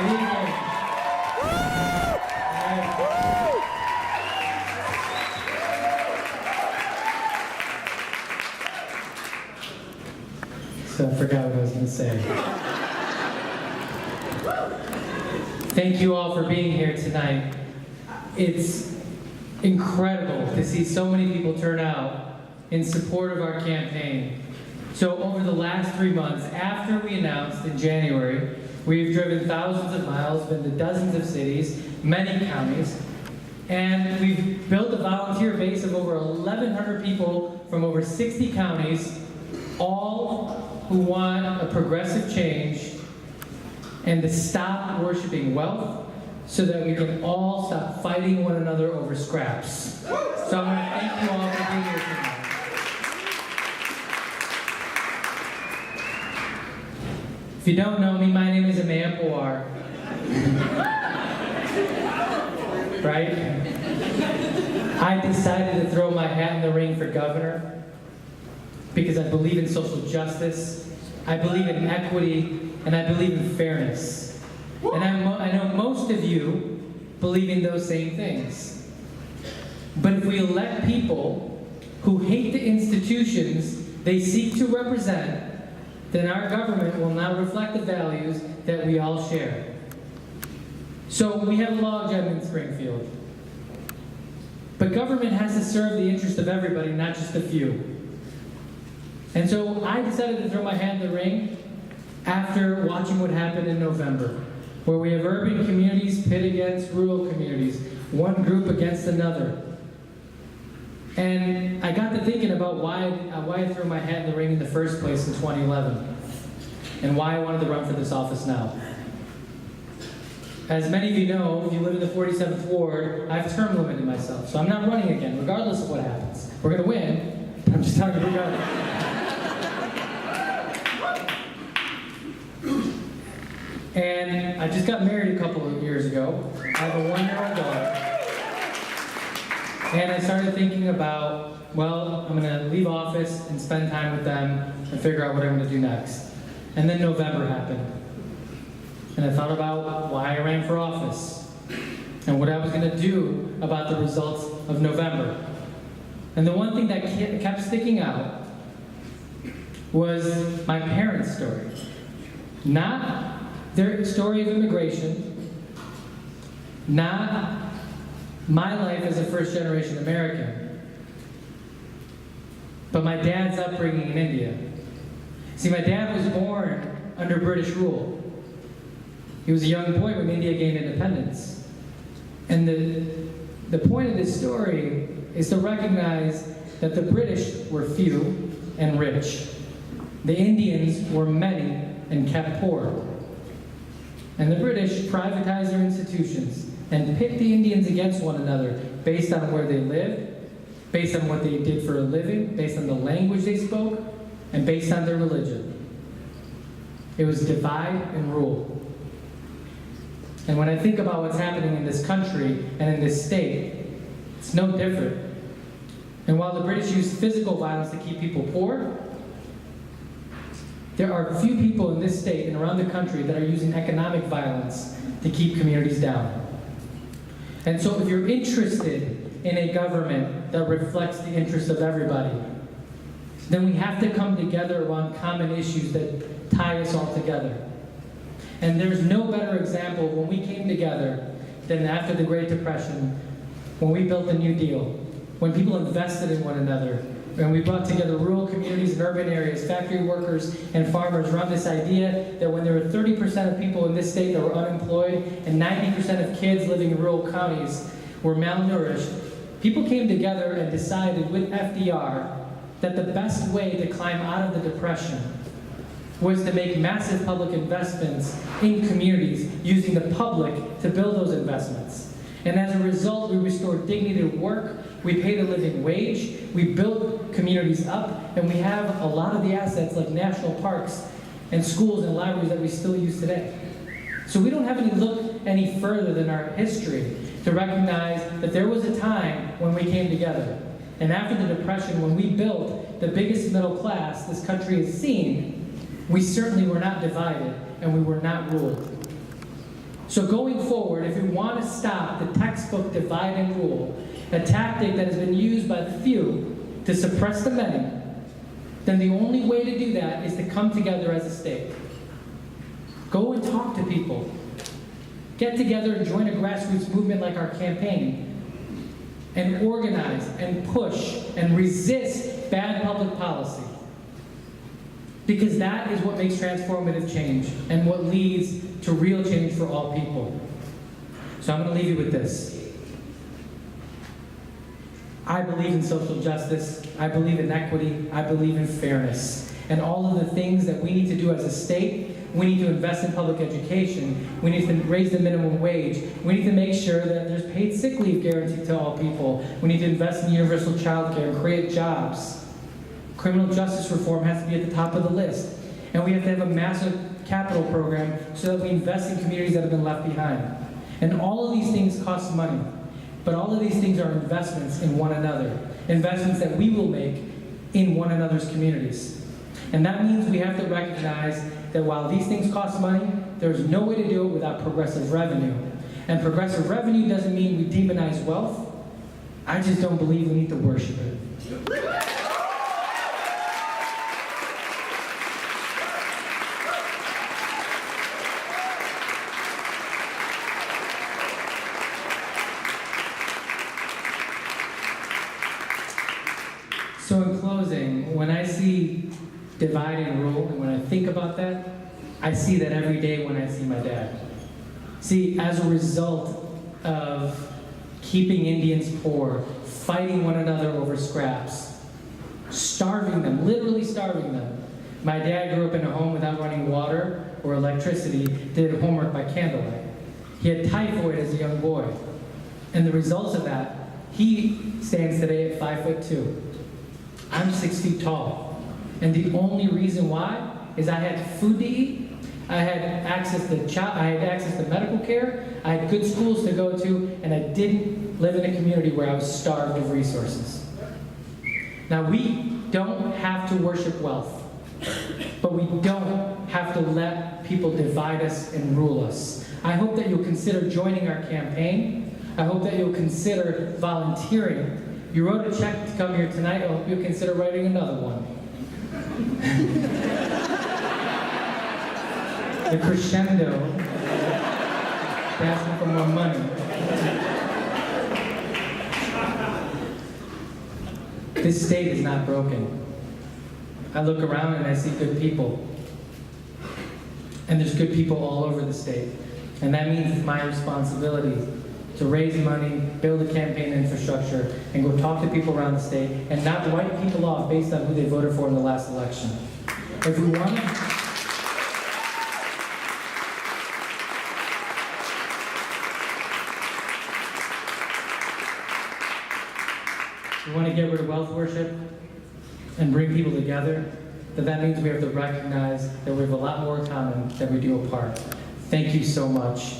So I forgot what I was going to say. Thank you all for being here tonight. It's incredible to see so many people turn out in support of our campaign. So over the last 3 months, after we announced in January, we've driven thousands of miles, been to dozens of cities, many counties, and we've built a volunteer base of over 1,100 people from over 60 counties, all who want a progressive change and to stop worshiping wealth so that we can all stop fighting one another over scraps. So I want to thank you all for being here tonight. If you don't know me, my name is Ameya Pawar. Right? I decided to throw my hat in the ring for governor because I believe in social justice, I believe in equity, and I believe in fairness. And I know most of you believe in those same things. But if we elect people who hate the institutions they seek to represent, then our government will not reflect the values that we all share. So we have a logjam in Springfield. But government has to serve the interest of everybody, not just a few. And so I decided to throw my hat in the ring after watching what happened in November, where we have urban communities pit against rural communities, one group against another. And I got to thinking about why I threw my hat in the ring in the first place in 2011, and why I wanted to run for this office now. As many of you know, if you live in the 47th Ward, I've term limited myself, so I'm not running again, regardless of what happens. We're going to win, but I'm just telling you regardless. And I just got married a couple of years ago. I have a 1-year-old daughter. And I started thinking about, well, I'm going to leave office and spend time with them and figure out what I'm going to do next. And then November happened. And I thought about why I ran for office and what I was going to do about the results of November. And the one thing that kept sticking out was my parents' story. Not their story of immigration, not my life as a first-generation American, but my dad's upbringing in India. See, my dad was born under British rule. He was a young boy when India gained independence. And the point of this story is to recognize that the British were few and rich. The Indians were many and kept poor. And the British privatized their institutions and pit the Indians against one another based on where they lived, based on what they did for a living, based on the language they spoke, and based on their religion. It was divide and rule. And when I think about what's happening in this country and in this state, it's no different. And while the British used physical violence to keep people poor, there are few people in this state and around the country that are using economic violence to keep communities down. And so if you're interested in a government that reflects the interests of everybody, then we have to come together around common issues that tie us all together. And there's no better example when we came together than after the Great Depression, when we built the New Deal, when people invested in one another, and we brought together rural communities and urban areas, factory workers and farmers around this idea that when there were 30% of people in this state that were unemployed and 90% of kids living in rural counties were malnourished, people came together and decided with FDR that the best way to climb out of the Depression was to make massive public investments in communities using the public to build those investments. And as a result, we restored dignity to work, we paid a living wage, we built communities up, and we have a lot of the assets like national parks and schools and libraries that we still use today. So we don't have to look any further than our history to recognize that there was a time when we came together. And after the Depression, when we built the biggest middle class this country has seen, we certainly were not divided and we were not ruled. So going forward, if we want to stop the textbook divide and rule, a tactic that has been used by the few to suppress the many, then the only way to do that is to come together as a state. Go and talk to people. Get together and join a grassroots movement like our campaign, and organize and push and resist bad public policy. Because that is what makes transformative change and what leads to real change for all people. So I'm going to leave you with this. I believe in social justice, I believe in equity, I believe in fairness. And all of the things that we need to do as a state, we need to invest in public education, we need to raise the minimum wage, we need to make sure that there's paid sick leave guaranteed to all people, we need to invest in universal child care and create jobs. Criminal justice reform has to be at the top of the list. And we have to have a massive capital program so that we invest in communities that have been left behind. And all of these things cost money. But all of these things are investments in one another. Investments that we will make in one another's communities. And that means we have to recognize that while these things cost money, there's no way to do it without progressive revenue. And progressive revenue doesn't mean we demonize wealth. I just don't believe we need to worship it. So in closing, when I see divide and rule, and when I think about that, I see that every day when I see my dad. See, as a result of keeping Indians poor, fighting one another over scraps, starving them, literally starving them. My dad grew up in a home without running water or electricity, did homework by candlelight. He had typhoid as a young boy. And the results of that, he stands today at 5'2". I'm 6 feet tall. And the only reason why is I had food to eat, I had access to medical care, I had good schools to go to, and I didn't live in a community where I was starved of resources. Now, we don't have to worship wealth, but we don't have to let people divide us and rule us. I hope that you'll consider joining our campaign. I hope that you'll consider volunteering. You wrote a check to come here tonight. I hope you'll consider writing another one. The crescendo, asking for more money. This state is not broken. I look around and I see good people. And there's good people all over the state. And that means it's my responsibility to raise money, build a campaign infrastructure, and go talk to people around the state and not write people off based on who they voted for in the last election. If we want to get rid of wealth worship and bring people together, then that means we have to recognize that we have a lot more in common than we do apart. Thank you so much.